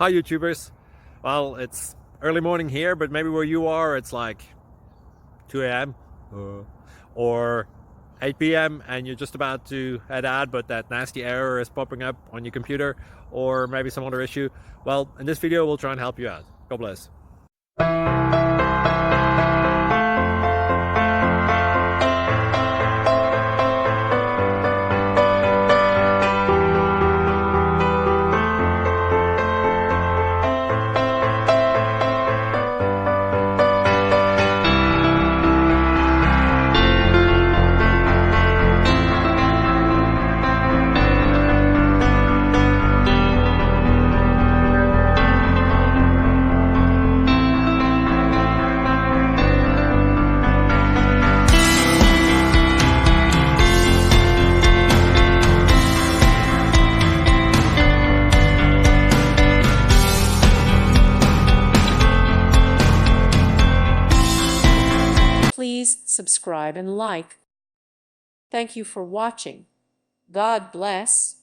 Hi YouTubers. Well, it's early morning here, but maybe where you are it's like 2 a.m. or 8 p.m. and you're just about to head out, but that nasty error is popping up on your computer, or maybe some other issue. Well, in this video we'll try and help you out. God bless. Please subscribe and like. Thank you for watching. God bless.